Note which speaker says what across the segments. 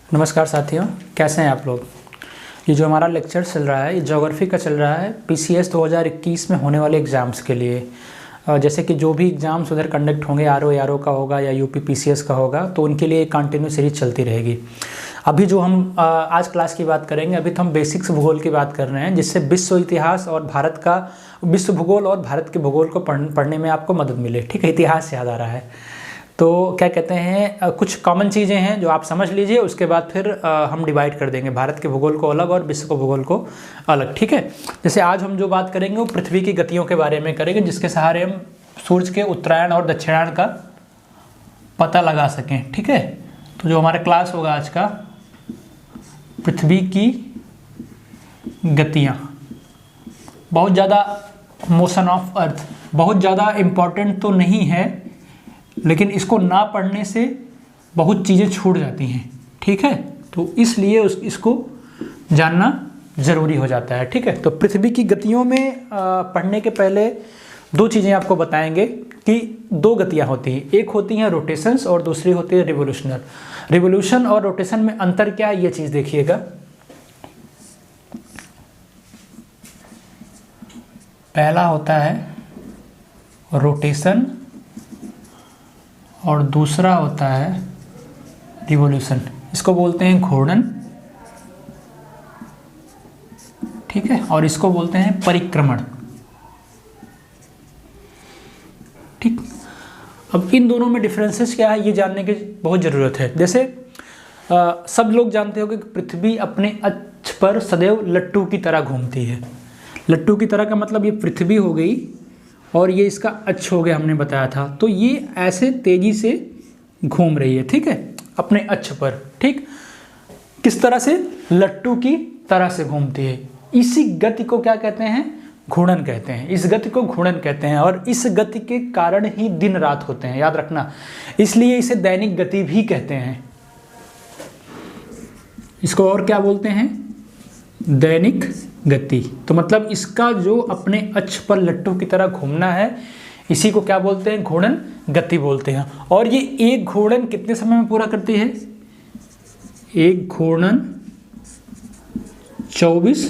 Speaker 1: नमस्कार साथियों, कैसे हैं आप लोग। ये जो हमारा लेक्चर चल रहा है ये ज्योग्राफी का चल रहा है पीसीएस 2021 में होने वाले एग्ज़ाम्स के लिए। जैसे कि जो भी एग्ज़ाम्स उधर कंडक्ट होंगे आरओ का होगा या यूपी पीसीएस का होगा, तो उनके लिए कंटिन्यू सीरीज चलती रहेगी। अभी जो हम आज क्लास की बात करेंगे, अभी तो हम बेसिक्स भूगोल की बात कर रहे हैं, जिससे विश्व इतिहास और भारत का विश्व भूगोल और भारत के भूगोल को पढ़ने में आपको मदद मिले। ठीक है, इतिहास याद आ रहा है तो क्या कहते हैं, कुछ कॉमन चीज़ें हैं जो आप समझ लीजिए, उसके बाद फिर हम डिवाइड कर देंगे भारत के भूगोल को अलग और विश्व के भूगोल को अलग। ठीक है, जैसे आज हम जो बात करेंगे वो पृथ्वी की गतियों के बारे में करेंगे, जिसके सहारे हम सूर्य के उत्तरायण और दक्षिणायन का पता लगा सकें। ठीक है, तो जो हमारा क्लास होगा आज का, पृथ्वी की गतियाँ, बहुत ज़्यादा मोशन ऑफ अर्थ, बहुत ज़्यादा इम्पॉर्टेंट तो नहीं है, लेकिन इसको ना पढ़ने से बहुत चीज़ें छूट जाती हैं। ठीक है, तो इसलिए इसको जानना ज़रूरी हो जाता है। ठीक है, तो पृथ्वी की गतियों में पढ़ने के पहले दो चीज़ें आपको बताएंगे कि दो गतियाँ होती हैं, एक होती हैं रोटेशंस और दूसरी होती है रिवोल्यूशनल। रिवोल्यूशन और रोटेशन में अंतर क्या है, ये चीज़ देखिएगा। पहला होता है रोटेशन और दूसरा होता है रिवोल्यूशन। इसको बोलते हैं घूर्णन। ठीक है, और इसको बोलते हैं परिक्रमण। ठीक, अब इन दोनों में डिफरेंसेस क्या है ये जानने की बहुत ज़रूरत है। जैसे सब लोग जानते हो कि पृथ्वी अपने अक्ष पर सदैव लट्टू की तरह घूमती है। लट्टू की तरह का मतलब ये पृथ्वी हो गई और ये इसका अक्ष हो गया, हमने बताया था। तो ये ऐसे तेजी से घूम रही है, ठीक है, अपने अक्ष पर। ठीक, किस तरह से? लट्टू की तरह से घूमती है। इसी गति को क्या कहते हैं? घूर्णन कहते हैं। इस गति को घूर्णन कहते हैं और इस गति के कारण ही दिन रात होते हैं, याद रखना। इसलिए इसे दैनिक गति भी कहते हैं। इसको और क्या बोलते हैं? दैनिक गति। तो मतलब इसका जो अपने अक्ष पर लट्टू की तरह घूमना है, इसी को क्या बोलते हैं? घूर्णन गति बोलते हैं। और ये एक घूर्णन कितने समय में पूरा करती है? एक घूर्णन 24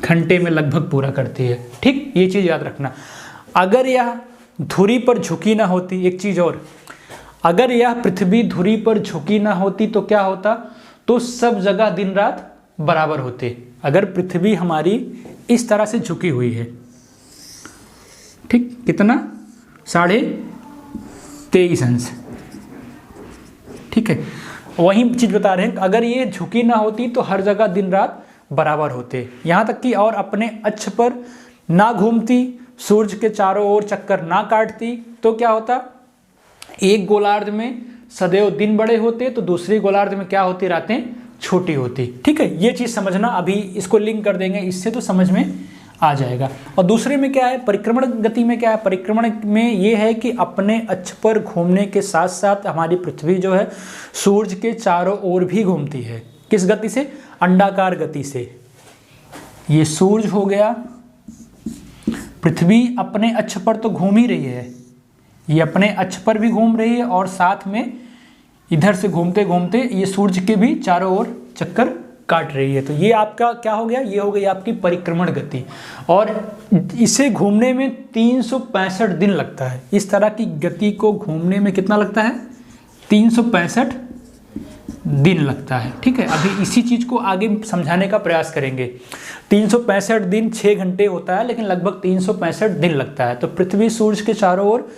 Speaker 1: घंटे में लगभग पूरा करती है। ठीक, ये चीज़ याद रखना। अगर यह धुरी पर झुकी ना होती, एक चीज़ और, अगर यह पृथ्वी धुरी पर झुकी ना होती तो क्या होता? तो सब जगह दिन रात बराबर होते। अगर पृथ्वी हमारी इस तरह से झुकी हुई है, ठीक, कितना? 23.5 अंश। ठीक है, वही चीज़ बता रहे हैं, अगर ये झुकी ना होती तो हर जगह दिन रात बराबर होते। यहाँ तक कि और अपने अक्ष पर ना घूमती, सूर्य के चारों ओर चक्कर ना काटती, तो क्या होता? एक गोलार्ध में सदैव दिन बड़े होते, तो दूसरी गोलार्ध में क्या होती? रातें छोटी होती। ठीक है, ये चीज़ समझना। अभी इसको लिंक कर देंगे, इससे तो समझ में आ जाएगा। और दूसरे में क्या है? परिक्रमण गति में क्या है? परिक्रमण में ये है कि अपने अक्ष पर घूमने के साथ साथ हमारी पृथ्वी जो है सूर्य के चारों ओर भी घूमती है। किस गति से? अंडाकार गति से। ये सूर्य हो गया, पृथ्वी अपने अक्ष पर तो घूम ही रही है, ये अपने अक्ष पर भी घूम रही है और साथ में इधर से घूमते घूमते ये सूर्य के भी चारों ओर चक्कर काट रही है। तो ये आपका क्या हो गया? ये हो गई आपकी परिक्रमण गति। और इसे घूमने में 365 दिन लगता है। इस तरह की गति को घूमने में कितना लगता है? 365 दिन लगता है। ठीक है, अभी इसी चीज़ को आगे समझाने का प्रयास करेंगे। 365 दिन 6 घंटे होता है, लेकिन लगभग 365 दिन लगता है। तो पृथ्वी सूर्य के चारों ओर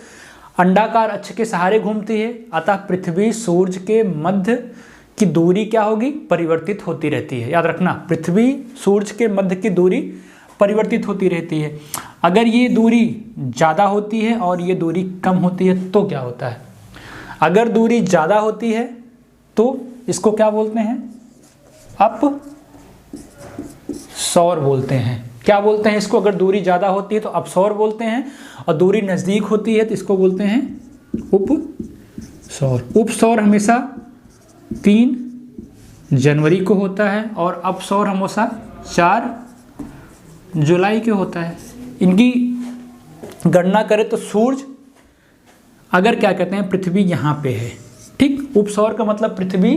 Speaker 1: अंडाकार अक्ष के सहारे घूमती है, अतः पृथ्वी सूर्य के मध्य की दूरी क्या होगी? परिवर्तित होती रहती है। याद रखना, पृथ्वी सूर्य के मध्य की दूरी परिवर्तित होती रहती है। अगर ये दूरी ज़्यादा होती है और ये दूरी कम होती है तो क्या होता है? अगर दूरी ज़्यादा होती है तो इसको क्या बोलते हैं? अप सौर बोलते हैं। क्या बोलते हैं इसको? अगर दूरी ज़्यादा होती है तो अपसौर बोलते हैं, और दूरी नज़दीक होती है तो इसको बोलते हैं उपसौर। उपसौर हमेशा 3 जनवरी को होता है और अपसौर हमेशा 4 जुलाई को होता है। इनकी गणना करें तो सूर्य अगर क्या कहते हैं पृथ्वी यहाँ पे है, ठीक, उपसौर का मतलब पृथ्वी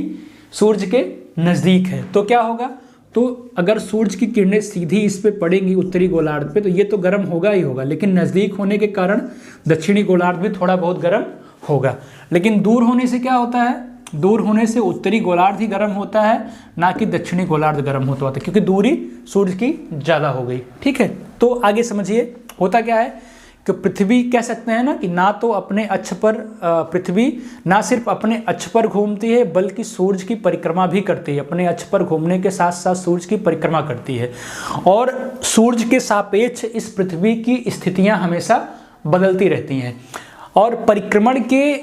Speaker 1: सूरज के नज़दीक है। तो क्या होगा, तो अगर सूरज की किरणें सीधी इस पे पड़ेंगी उत्तरी गोलार्ध पे, तो ये तो गर्म होगा ही होगा, लेकिन नज़दीक होने के कारण दक्षिणी गोलार्ध भी थोड़ा बहुत गर्म होगा। लेकिन दूर होने से क्या होता है, दूर होने से उत्तरी गोलार्ध ही गर्म होता है, ना कि दक्षिणी गोलार्ध गर्म होता है, क्योंकि दूरी सूरज की ज़्यादा हो गई। ठीक है, तो आगे समझिए होता क्या है कि पृथ्वी कह सकते हैं ना कि ना तो अपने अक्ष पर पृथ्वी ना सिर्फ अपने अक्ष पर घूमती है बल्कि सूरज की परिक्रमा भी करती है। अपने अक्ष पर घूमने के साथ साथ सूरज की परिक्रमा करती है, और सूरज के सापेक्ष इस पृथ्वी की स्थितियां हमेशा बदलती रहती हैं। और परिक्रमण के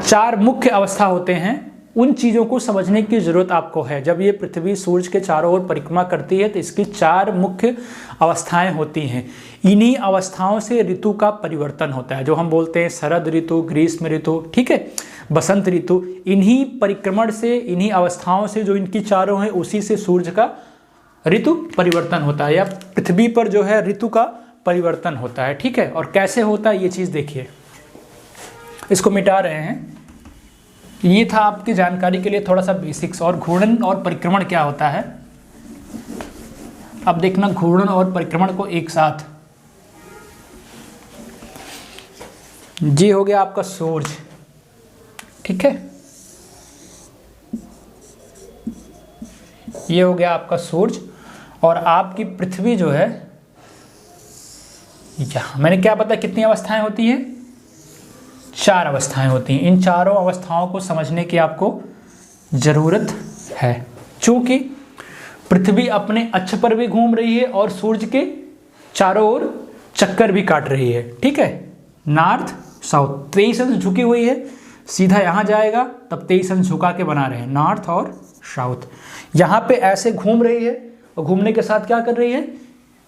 Speaker 1: 4 मुख्य अवस्था होते हैं, उन चीज़ों को समझने की ज़रूरत आपको है। जब ये पृथ्वी सूरज के चारों ओर परिक्रमा करती है तो इसकी 4 मुख्य अवस्थाएं होती हैं। इन्हीं अवस्थाओं से ऋतु का परिवर्तन होता है, जो हम बोलते हैं शरद ऋतु, ग्रीष्म ऋतु, ठीक है, बसंत ऋतु। इन्हीं परिक्रमण से, इन्हीं अवस्थाओं से जो इनकी चारों हैं, उसी से सूरज का ऋतु परिवर्तन होता है, या पृथ्वी पर जो है ऋतु का परिवर्तन होता है। ठीक है, और कैसे होता है ये चीज़ देखिए, इसको मिटा रहे हैं। ये था आपकी जानकारी के लिए थोड़ा सा बेसिक्स। और घूर्णन और परिक्रमण क्या होता है, अब देखना घूर्णन और परिक्रमण को एक साथ। जी हो गया आपका सूरज, ठीक है, ये हो गया आपका सूरज, और आपकी पृथ्वी जो है, यहाँ मैंने क्या बताया कितनी अवस्थाएं होती हैं, 4 अवस्थाएं होती हैं। इन चारों अवस्थाओं को समझने की आपको ज़रूरत है, क्योंकि पृथ्वी अपने अक्ष पर भी घूम रही है और सूरज के चारों ओर चक्कर भी काट रही है। ठीक है, नॉर्थ साउथ 23 अंश झुकी हुई है, सीधा यहाँ जाएगा तब 23 अंश झुका के बना रहे हैं, नॉर्थ और साउथ। यहाँ पे ऐसे घूम रही है, और घूमने के साथ क्या कर रही है,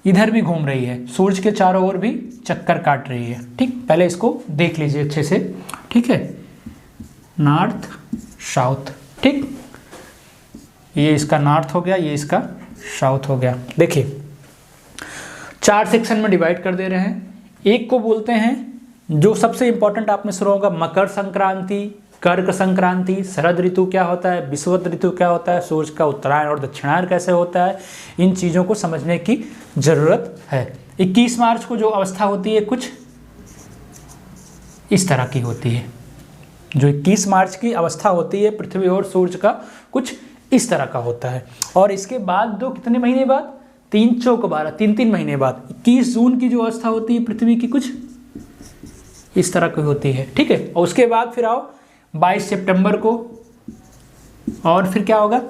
Speaker 1: इधर भी घूम रही है, सूरज के चारों ओर भी चक्कर काट रही है। ठीक, पहले इसको देख लीजिए अच्छे से। ठीक है, नॉर्थ साउथ, ठीक, ये इसका नॉर्थ हो गया, ये इसका साउथ हो गया। देखिए 4 सेक्शन में डिवाइड कर दे रहे हैं। एक को बोलते हैं, जो सबसे इंपॉर्टेंट आपने सुना होगा, मकर संक्रांति, कर्क संक्रांति, शरद ऋतु क्या होता है, विषुवत ऋतु क्या होता है, सूरज का उत्तरायण और दक्षिणायन कैसे होता है, इन चीज़ों को समझने की ज़रूरत है। 21 मार्च को जो अवस्था होती है कुछ इस तरह की होती है, जो 21 मार्च की अवस्था होती है पृथ्वी और सूरज का कुछ इस तरह का होता है। और इसके बाद दो कितने महीने बाद, 3 चौक 12, 3 महीने बाद 21 जून की जो अवस्था होती है पृथ्वी की कुछ इस तरह की होती है। ठीक है, और उसके बाद फिर आओ 22 सितंबर को, और फिर क्या होगा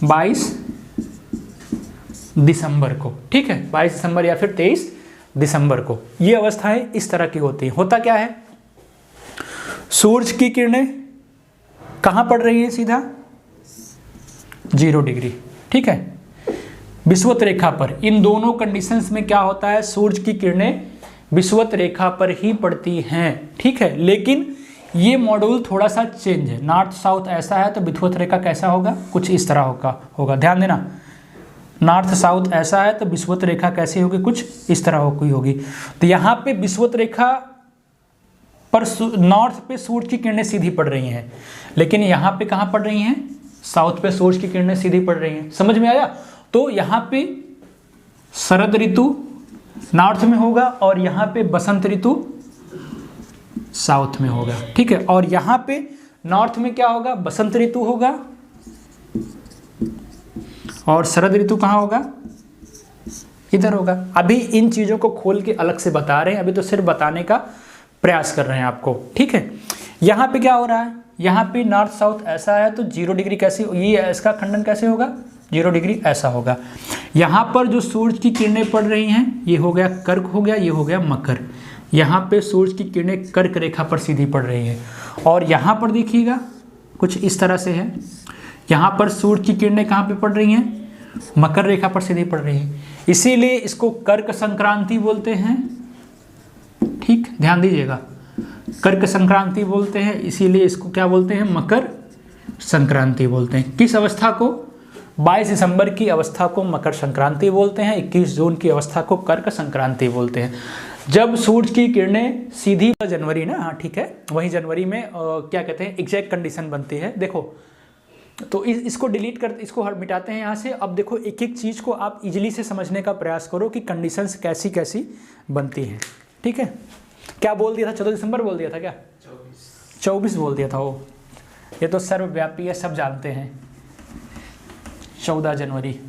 Speaker 1: 22 दिसंबर को। ठीक है, 22 दिसंबर या फिर 23 दिसंबर को ये अवस्थाएं इस तरह की होती हैं। होता क्या है, सूरज की किरणें कहाँ पड़ रही है, सीधा 0 डिग्री। ठीक है, विषुवत रेखा पर। इन दोनों कंडीशंस में क्या होता है, सूरज की किरणें विषुवत रेखा पर ही पड़ती हैं। ठीक है, लेकिन ये मॉड्यूल थोड़ा सा चेंज है। नॉर्थ साउथ ऐसा है तो विषुवत रेखा कैसा होगा, कुछ इस तरह होगा। ध्यान देना, नॉर्थ साउथ ऐसा है तो विषुवत रेखा कैसी होगी, कुछ इस तरह होगी। तो यहाँ पे विषुवत रेखा पर नॉर्थ पे सूरज की किरणें सीधी पड़ रही हैं, लेकिन यहाँ पे कहाँ पड़ रही हैं, साउथ पे सूरज की किरणें सीधी पड़ रही हैं। समझ में आया? तो यहाँ पे शरद ऋतु नॉर्थ में होगा और यहाँ पे बसंत ऋतु साउथ में होगा। ठीक है, और यहाँ पे नॉर्थ में क्या होगा, बसंत ऋतु होगा, और शरद ऋतु कहाँ होगा, इधर होगा। अभी इन चीज़ों को खोल के अलग से बता रहे हैं, अभी तो सिर्फ बताने का प्रयास कर रहे हैं आपको। ठीक है, यहाँ पे क्या हो रहा है, यहाँ पे नॉर्थ साउथ ऐसा है तो 0 डिग्री कैसे, ये इसका खंडन कैसे होगा, 0 डिग्री ऐसा होगा। यहाँ पर जो सूरज की किरणें पड़ रही हैं, ये हो गया कर्क हो गया, ये हो गया मकर। यहाँ पे सूरज की किरणें कर्क रेखा पर सीधी पड़ रही हैं, और यहाँ पर देखिएगा कुछ इस तरह से है। यहाँ पर सूरज की किरणें कहाँ पे पड़ रही हैं, मकर रेखा पर सीधी पड़ रही हैं, इसीलिए इसको कर्क संक्रांति बोलते हैं। ठीक, ध्यान दीजिएगा, कर्क संक्रांति बोलते हैं, इसीलिए इसको क्या बोलते हैं, मकर संक्रांति बोलते हैं। किस अवस्था को, 22 दिसंबर की अवस्था को मकर संक्रांति बोलते हैं, 21 जून की अवस्था को कर्क संक्रांति बोलते हैं। जब सूरज की किरणें सीधी, जनवरी ना, हाँ ठीक है, वही जनवरी में क्या कहते हैं एग्जैक्ट कंडीशन बनती है। देखो तो इसको डिलीट कर, इसको मिटाते हैं यहाँ से। अब देखो एक एक चीज़ को आप इजीली से समझने का प्रयास करो कि कंडीशंस कैसी कैसी बनती हैं, ठीक है। क्या बोल दिया था, 14 दिसंबर बोल दिया था क्या? 24 बोल दिया था वो, ये तो सर्वव्यापी है, सब जानते हैं। 14 जनवरी।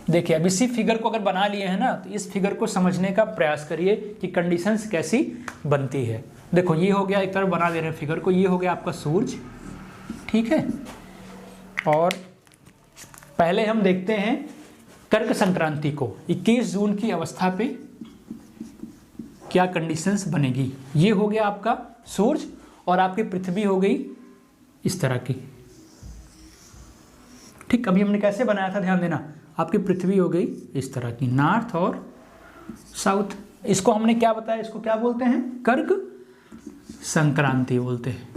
Speaker 1: देखिए अब इसी फिगर को अगर बना लिए हैं ना, तो इस फिगर को समझने का प्रयास करिए कि कंडीशंस कैसी बनती है। देखो ये हो गया, एक तरफ बना दे रहे हैं फिगर को, ये हो गया आपका सूरज, ठीक है। और पहले हम देखते हैं कर्क संक्रांति को, 21 जून की अवस्था पे क्या कंडीशंस बनेगी। ये हो गया आपका सूरज और आपकी पृथ्वी हो गई इस तरह की, ठीक। अभी हमने कैसे बनाया था, ध्यान देना। आपकी पृथ्वी हो गई इस तरह की, नॉर्थ और साउथ। इसको हमने क्या बताया, इसको क्या बोलते हैं, कर्क संक्रांति बोलते हैं,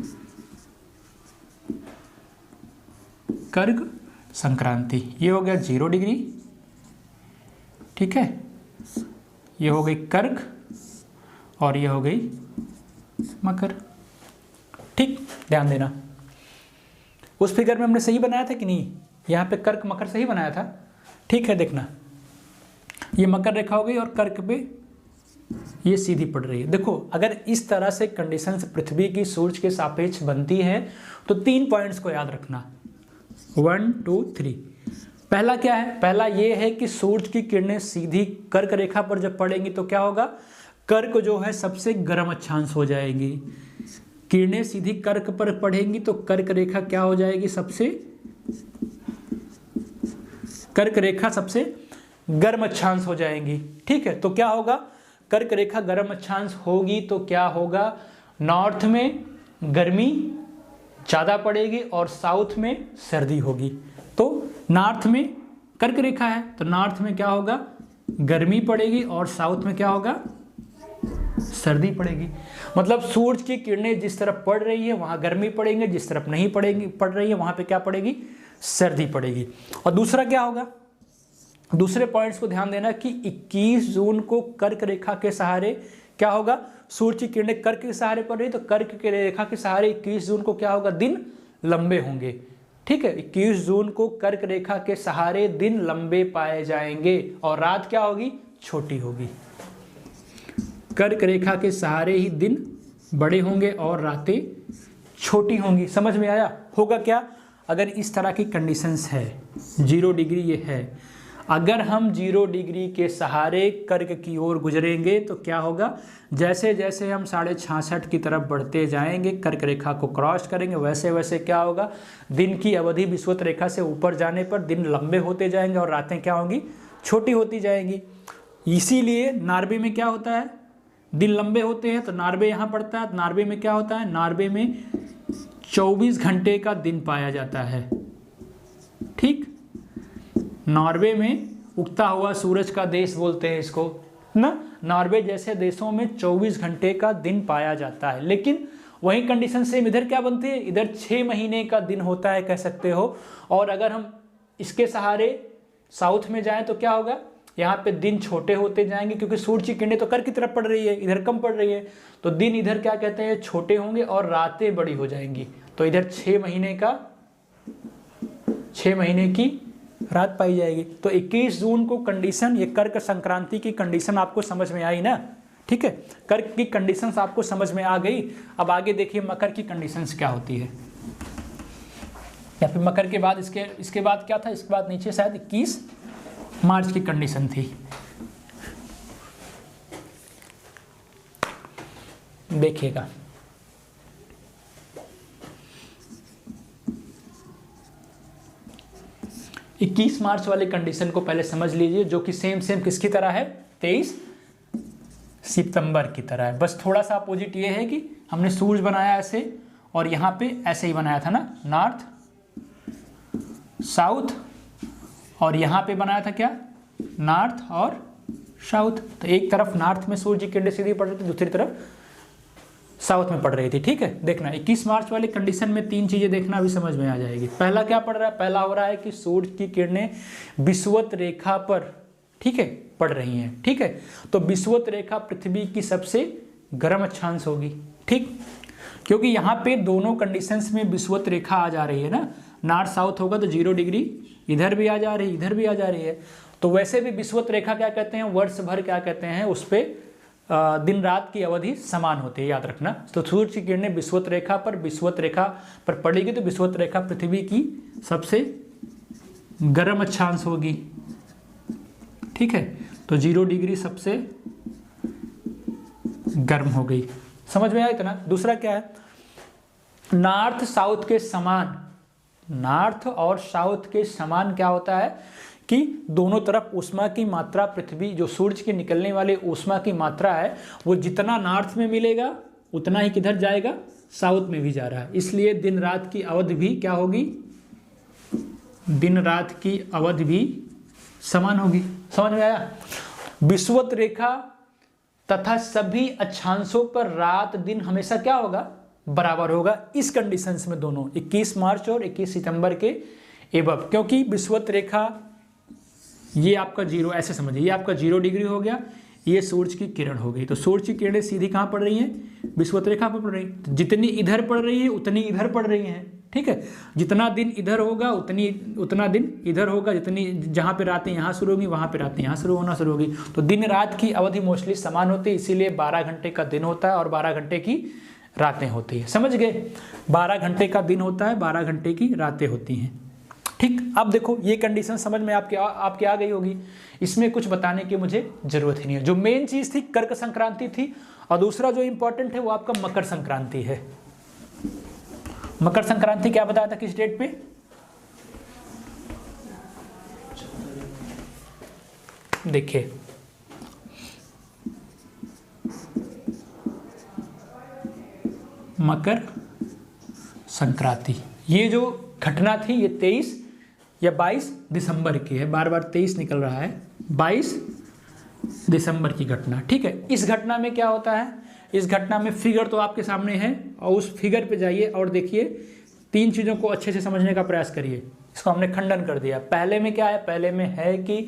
Speaker 1: कर्क संक्रांति। ये हो गया 0 डिग्री, ठीक है। ये हो गई कर्क और ये हो गई मकर, ठीक। ध्यान देना उस फिगर में हमने सही बनाया था कि नहीं, यहाँ पे कर्क मकर सही बनाया था, ठीक है। देखना ये मकर रेखा हो गई और कर्क पे ये सीधी पड़ रही है। देखो अगर इस तरह से कंडीशंस पृथ्वी की सूरज के सापेक्ष बनती है तो 3 पॉइंट्स को याद रखना, 1 2 3। पहला क्या है, पहला ये है कि सूरज की किरणें सीधी कर्क रेखा पर जब पड़ेंगी तो क्या होगा, कर्क जो है सबसे गर्म अक्षांश हो जाएगी। किरणें सीधी कर्क पर पड़ेंगी तो कर्क रेखा क्या हो जाएगी, सबसे कर्क रेखा सबसे गर्म अक्षांश हो जाएंगी, ठीक है। तो क्या होगा, कर्क रेखा गर्म अक्षांश होगी तो क्या होगा, नॉर्थ में गर्मी ज़्यादा पड़ेगी और साउथ में सर्दी होगी। तो नॉर्थ में कर्क रेखा है तो नॉर्थ में क्या होगा, गर्मी पड़ेगी और साउथ में क्या होगा, सर्दी पड़ेगी। मतलब सूरज की किरणें जिस तरफ पड़ रही है वहाँ गर्मी पड़ेंगे, जिस तरफ नहीं पड़ रही है वहाँ पे क्या पड़ेगी, सर्दी पड़ेगी। और दूसरा क्या होगा, दूसरे पॉइंट्स को ध्यान देना कि 21 जून को कर्क रेखा के सहारे क्या होगा, सूरज की किरणें कर्क के सहारे पड़ रही तो कर्क की रेखा के सहारे 21 जून को क्या होगा, दिन लंबे होंगे, ठीक है। 21 जून को कर्क रेखा के सहारे दिन लंबे पाए जाएंगे और रात क्या होगी, छोटी होगी। कर्क रेखा के सहारे ही दिन बड़े होंगे और रातें छोटी होंगी। समझ में आया? होगा क्या, अगर इस तरह की कंडीशंस है, 0 डिग्री ये है, अगर हम 0 डिग्री के सहारे कर्क की ओर गुजरेंगे तो क्या होगा, जैसे जैसे हम 66.5 की तरफ बढ़ते जाएंगे, कर्क रेखा को क्रॉस करेंगे, वैसे वैसे क्या होगा, दिन की अवधि विषुवत रेखा से ऊपर जाने पर दिन लंबे होते जाएंगे और रातें क्या होंगी, छोटी होती जाएंगी। इसीलिए नॉर्वे में क्या होता है, दिन लंबे होते हैं तो नॉर्वे यहाँ पड़ता है। नॉर्वे में क्या होता है, नॉर्वे में 24 घंटे का दिन पाया जाता है, ठीक। नॉर्वे में उगता हुआ सूरज का देश बोलते हैं इसको ना। नॉर्वे जैसे देशों में 24 घंटे का दिन पाया जाता है, लेकिन वही कंडीशन सेम इधर क्या बनती है, इधर 6 महीने का दिन होता है कह सकते हो। और अगर हम इसके सहारे साउथ में जाएं तो क्या होगा, यहाँ पे दिन छोटे होते जाएंगे क्योंकि सूरज की किरणें तो कर्क की तरफ पड़ रही है, इधर कम पड़ रही है, तो दिन इधर क्या कहते हैं, छोटे होंगे और रातें बड़ी हो जाएंगी। तो इधर 6 महीने की रात पाई जाएगी। तो 21 जून को कंडीशन, ये कर्क संक्रांति की कंडीशन आपको समझ में आई ना, ठीक है। कर्क की कंडीशंस आपको समझ में आ गई। अब आगे देखिए मकर की कंडीशंस क्या होती है, या फिर मकर के बाद इसके बाद क्या था, इसके बाद नीचे शायद 21 मार्च की कंडीशन थी। देखिएगा 21 मार्च वाले कंडीशन को पहले समझ लीजिए, जो कि सेम किसकी तरह है, 23 सितंबर की तरह है। बस थोड़ा सा अपोजिट ये है कि हमने सूरज बनाया ऐसे और यहाँ पे ऐसे ही बनाया था ना, नॉर्थ साउथ, और यहाँ पे बनाया था क्या, नॉर्थ और साउथ। तो एक तरफ नॉर्थ में सूरज की किरणें सीधी पड़ रही थी, दूसरी तरफ साउथ में पड़ रही थी, ठीक है। देखना 21 मार्च वाले कंडीशन में 3 चीजें देखना अभी समझ में आ जाएगी। पहला क्या पड़ रहा है, पहला हो रहा है कि सूरज की किरणें विषुवत रेखा पर, ठीक है, पड़ रही हैं, ठीक है। तो विषुवत रेखा पृथ्वी की सबसे गर्म अक्षांश होगी। ठीक, क्योंकि यहाँ पे दोनों कंडीशंस में विषुवत रेखा आ जा रही है ना, नॉर्थ साउथ होगा तो 0 डिग्री इधर भी आ जा रही है, इधर भी आ जा रही है। तो वैसे भी विषुवत रेखा क्या कहते हैं, वर्ष भर क्या कहते हैं, उस पर दिन रात की अवधि समान होती है, याद रखना। तो सूर्य की किरणें विषुवत रेखा पर पड़ेगी तो विषुवत रेखा पृथ्वी की सबसे गर्म अक्षांश होगी। ठीक है, तो 0 डिग्री सबसे गर्म हो गई। समझ में आया इतना। दूसरा क्या है, नॉर्थ साउथ के समान, नॉर्थ और साउथ के समान क्या होता है कि दोनों तरफ ऊष्मा की मात्रा, पृथ्वी जो सूरज के निकलने वाले ऊष्मा की मात्रा है वो जितना नॉर्थ में मिलेगा उतना ही किधर जाएगा, साउथ में भी जा रहा है। इसलिए दिन रात की अवधि भी क्या होगी, दिन रात की अवधि भी समान होगी। समझ में आया। विषुवत रेखा तथा सभी अक्षांशों पर रात दिन हमेशा क्या होगा, बराबर होगा। इस कंडीशंस में दोनों 21 मार्च और 21 सितंबर के एवं, क्योंकि विषुवत रेखा ये आपका 0, ऐसे समझिए, ये आपका 0 डिग्री हो गया, ये सूरज की किरण हो गई। तो सूरज की किरणें सीधी कहाँ पड़ रही हैं, विषुवत रेखा पर पड़ रही है। तो जितनी इधर पड़ रही है उतनी इधर पड़ रही हैं। ठीक है, जितना दिन इधर होगा उतना दिन इधर होगा, जितनी जहाँ पे रातें यहाँ शुरू होगी वहाँ पे रातें यहाँ शुरू होगी। तो दिन रात की अवधि मोस्टली समान होती है, इसीलिए 12 घंटे का दिन होता है और 12 घंटे की रातें होती है। समझ गए, 12 घंटे का दिन होता है, 12 घंटे की रातें होती हैं। ठीक, अब देखो ये कंडीशन समझ में आपके आ गई होगी, इसमें कुछ बताने की मुझे जरूरत ही नहीं है। जो मेन चीज थी कर्क संक्रांति थी, और दूसरा जो इंपॉर्टेंट है वो आपका मकर संक्रांति है। मकर संक्रांति क्या बताया था, किस डेट पे, देखिए मकर संक्रांति, ये जो घटना थी ये 23 या 22 दिसंबर की है, बार बार 23 निकल रहा है, 22 दिसंबर की घटना। ठीक है, इस घटना में क्या होता है, इस घटना में फिगर तो आपके सामने है, और उस फिगर पे जाइए और देखिए, 3 चीज़ों को अच्छे से समझने का प्रयास करिए। इसको हमने खंडन कर दिया। पहले में क्या है, पहले में है कि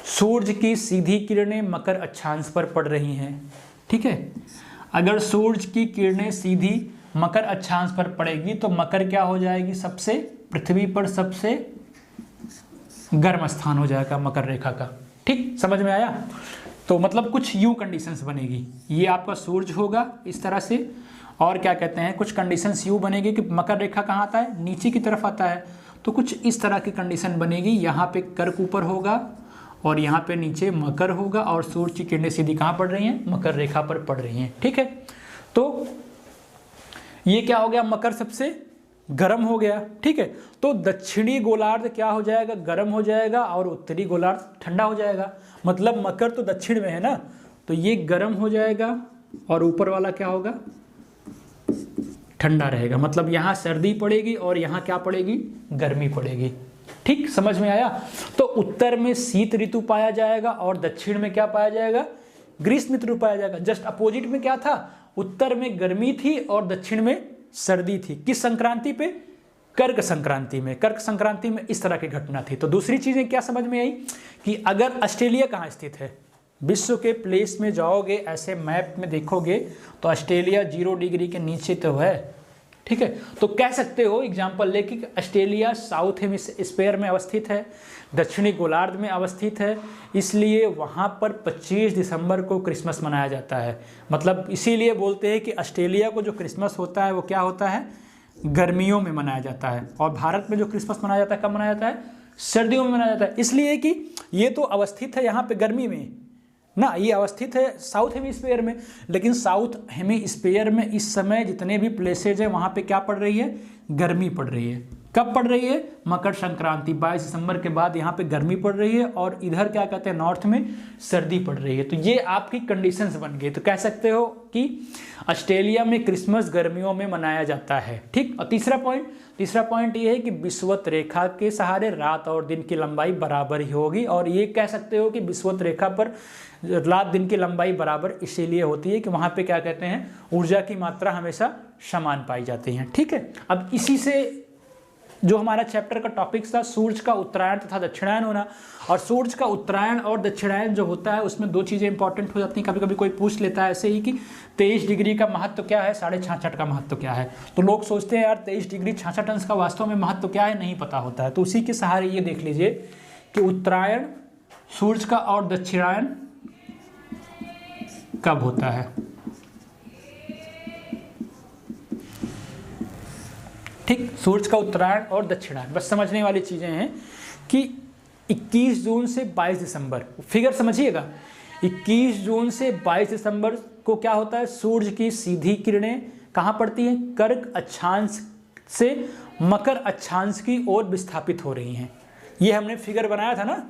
Speaker 1: सूरज की सीधी किरणें मकर अक्षांश पर पड़ रही हैं। ठीक है, अगर सूरज की किरणें सीधी मकर अक्षांश पर पड़ेगी तो मकर क्या हो जाएगी, सबसे पृथ्वी पर सबसे गर्म स्थान हो जाएगा मकर रेखा का। ठीक, समझ में आया। तो मतलब कुछ यूं कंडीशंस बनेगी, ये आपका सूरज होगा इस तरह से, और क्या कहते हैं, कुछ कंडीशंस यूं बनेगी कि मकर रेखा कहाँ आता है, नीचे की तरफ आता है। तो कुछ इस तरह की कंडीशन बनेगी, यहाँ पे कर्क ऊपर होगा और यहाँ पे नीचे मकर होगा, और सूर्य की किरणें सीधी कहाँ पड़ रही हैं, मकर रेखा पर पड़ रही हैं। ठीक है, तो ये क्या हो गया, मकर सबसे गर्म हो गया। ठीक है, तो दक्षिणी गोलार्ध क्या हो जाएगा, गर्म हो जाएगा, और उत्तरी गोलार्ध ठंडा हो जाएगा। मतलब मकर तो दक्षिण में है ना, तो ये गर्म हो जाएगा और ऊपर वाला क्या होगा, ठंडा रहेगा। मतलब यहाँ सर्दी पड़ेगी और यहाँ क्या पड़ेगी, गर्मी पड़ेगी। ठीक, समझ में आया। तो उत्तर में शीत ऋतु पाया जाएगा और दक्षिण में क्या पाया जाएगा, ग्रीष्म ऋतु पाया जाएगा। जस्ट अपोजिट में क्या था, उत्तर में गर्मी थी और दक्षिण में सर्दी थी। किस संक्रांति पे, कर्क संक्रांति में। कर्क संक्रांति में इस तरह की घटना थी। तो दूसरी चीजें क्या समझ में आई कि अगर ऑस्ट्रेलिया कहाँ स्थित है, विश्व के प्लेस में जाओगे, ऐसे मैप में देखोगे तो ऑस्ट्रेलिया 0 डिग्री के नीचे तो है। ठीक है, तो कह सकते हो एग्जाम्पल लेके कि ऑस्ट्रेलिया साउथ हेमिस्फीयर में अवस्थित है, दक्षिणी गोलार्ध में अवस्थित है, इसलिए वहाँ पर 25 दिसंबर को क्रिसमस मनाया जाता है। मतलब इसीलिए बोलते हैं कि ऑस्ट्रेलिया को जो क्रिसमस होता है वो क्या होता है, गर्मियों में मनाया जाता है, और भारत में जो क्रिसमस मनाया जाता है कब मनाया जाता है, सर्दियों में मनाया जाता है। इसलिए कि ये तो अवस्थित है यहाँ पे गर्मी में ना, ये अवस्थित है साउथ हेमिस्फीयर में, लेकिन साउथ हेमिस्फीयर में इस समय जितने भी प्लेसेज हैं वहाँ पे क्या पड़ रही है, गर्मी पड़ रही है। कब पड़ रही है, मकर संक्रांति 22 दिसंबर के बाद यहाँ पे गर्मी पड़ रही है, और इधर क्या कहते हैं, नॉर्थ में सर्दी पड़ रही है। तो ये आपकी कंडीशंस बन गई। तो कह सकते हो कि ऑस्ट्रेलिया में क्रिसमस गर्मियों में मनाया जाता है। ठीक, और तीसरा पॉइंट ये है कि विषुवत रेखा के सहारे रात और दिन की लंबाई बराबर ही होगी, और ये कह सकते हो कि विषुवत रेखा पर रात दिन की लंबाई बराबर इसीलिए होती है कि वहाँ पे क्या कहते हैं, ऊर्जा की मात्रा हमेशा समान पाई जाती है। ठीक है, अब इसी से जो हमारा चैप्टर का टॉपिक था सूरज का उत्तरायण तथा दक्षिणायन होना। और सूरज का उत्तरायण और दक्षिणायन जो होता है उसमें दो चीज़ें इंपॉर्टेंट हो जाती हैं। कभी कभी कोई पूछ लेता है ऐसे ही कि 23 डिग्री का महत्व क्या है, 66.5 का महत्व क्या है। तो लोग सोचते हैं यार 23 डिग्री 66 अंश का वास्तव में महत्व क्या है, नहीं पता होता है। तो उसी के सहारे ये देख लीजिए कि उत्तरायण सूरज का और दक्षिणायन कब होता है। ठीक, सूरज का उत्तरायण और दक्षिणायन बस समझने वाली चीजें हैं कि 21 जून से 22 दिसंबर, फिगर समझिएगा, 21 जून से 22 दिसंबर को क्या होता है, सूरज की सीधी किरणें कहाँ पड़ती हैं, कर्क अक्षांश से मकर अक्षांश की ओर विस्थापित हो रही हैं। ये हमने फिगर बनाया था ना,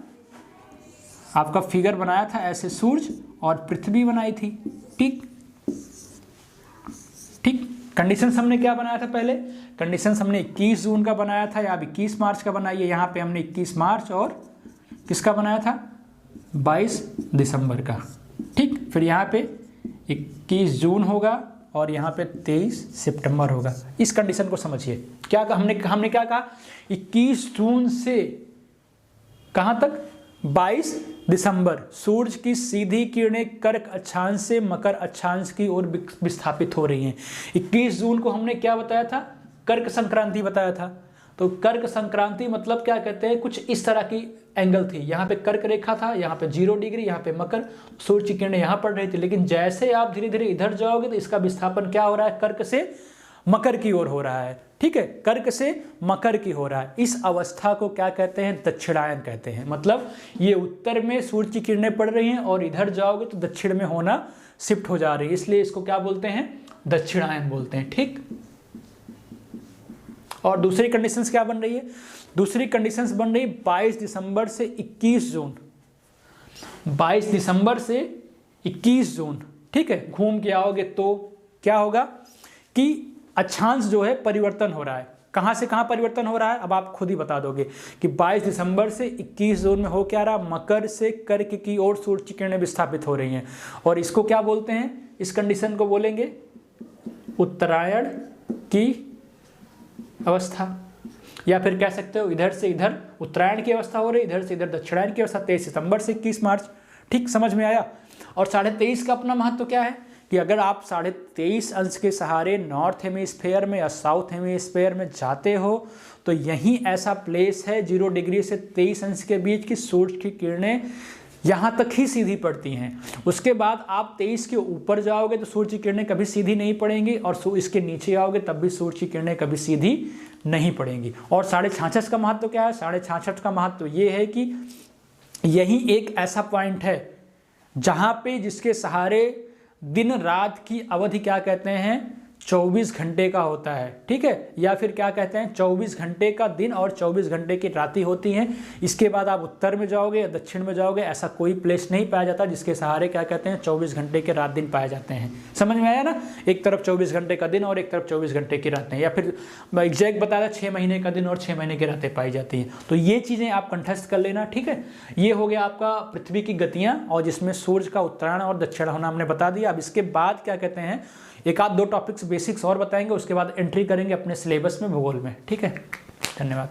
Speaker 1: आपका फिगर बनाया था ऐसे सूरज और पृथ्वी बनाई थी। ठीक ठीक, कंडीशंस हमने क्या बनाया था पहले, कंडीशंस हमने 21 जून का बनाया था या अब 21 मार्च का बनाइए। यहाँ पे हमने 21 मार्च और किसका बनाया था, 22 दिसंबर का। ठीक, फिर यहाँ पे 21 जून होगा और यहाँ पे 23 सितंबर होगा। इस कंडीशन को समझिए। क्या हमने क्या कहा, 21 जून से कहाँ तक, 22 दिसंबर सूरज की सीधी किरणें कर्क अक्षांश से मकर अक्षांश की ओर विस्थापित हो रही हैं। 21 जून को हमने क्या बताया था, कर्क संक्रांति बताया था। तो कर्क संक्रांति मतलब क्या कहते हैं, कुछ इस तरह की एंगल थी। यहाँ पे कर्क रेखा था, यहाँ पे 0 डिग्री, यहाँ पे मकर, सूर्य की किरणें यहाँ पड़ रही थी। लेकिन जैसे आप धीरे धीरे इधर जाओगे तो इसका विस्थापन क्या हो रहा है, कर्क से मकर की ओर हो रहा है। ठीक है, कर्क से मकर की हो रहा है। इस अवस्था को क्या कहते हैं, दक्षिणायन कहते हैं। मतलब ये उत्तर में सूर्य की किरणें पड़ रही हैं और इधर जाओगे तो दक्षिण में होना शिफ्ट हो जा रही है, इसलिए इसको क्या बोलते हैं, दक्षिणायन बोलते हैं। ठीक, और दूसरी कंडीशंस क्या बन रही है, दूसरी कंडीशंस बन रही 22 दिसंबर से 21 जून, 22 दिसंबर से 21 जून। ठीक है, घूम के आओगे तो क्या होगा कि अक्षांश जो है परिवर्तन हो रहा है। कहाँ से कहाँ परिवर्तन हो रहा है, अब आप खुद ही बता दोगे कि 22 दिसंबर से 21 जून में हो क्या रहा, मकर से कर्क की ओर सूर्य की किरणें विस्थापित हो रही हैं। और इसको क्या बोलते हैं, इस कंडीशन को बोलेंगे उत्तरायण की अवस्था, या फिर कह सकते हो इधर से इधर उत्तरायण की अवस्था हो रही, इधर से इधर दक्षिणायन की अवस्था। 23 सितंबर से 21 मार्च। ठीक, समझ में आया। और 23.5 का अपना महत्व क्या है कि अगर आप 23.5 अंश के सहारे नॉर्थ हेमिस्फेयर में या साउथ हेमिस्फेयर में जाते हो तो यही ऐसा प्लेस है 0 डिग्री से 23 अंश के बीच की सूरज की किरणें यहाँ तक ही सीधी पड़ती हैं। उसके बाद आप 23 के ऊपर जाओगे तो सूर्य की किरणें कभी सीधी नहीं पड़ेंगी, और इसके नीचे आओगे तब भी सूर्य की किरणें कभी सीधी नहीं पड़ेंगी। और 66.5 का महत्व क्या है, 66.5 का महत्व ये है कि यही एक ऐसा पॉइंट है जहाँ पे जिसके सहारे दिन रात की अवधि क्या कहते हैं, 24 घंटे का होता है। ठीक है, या फिर क्या कहते हैं, 24 घंटे का दिन और 24 घंटे की रातें होती हैं। इसके बाद आप उत्तर में जाओगे या दक्षिण में जाओगे, ऐसा कोई प्लेस नहीं पाया जाता जिसके सहारे क्या कहते हैं 24 घंटे के रात दिन पाए जाते हैं। समझ में आया ना, एक तरफ 24 घंटे का दिन और एक तरफ 24 घंटे की रातें, या फिर एग्जैक्ट बताया 6 महीने का दिन और 6 महीने की रातें पाई जाती हैं। तो ये चीज़ें आप कंठस्थ कर लेना। ठीक है, ये हो गया आपका पृथ्वी की गतियाँ, और जिसमें सूर्य का उत्तरायण और दक्षिण होना हमने बता दिया। अब इसके बाद क्या कहते हैं, एक आध दो टॉपिक्स बेसिक्स और बताएंगे, उसके बाद एंट्री करेंगे अपने सिलेबस में भूगोल में। ठीक है, धन्यवाद।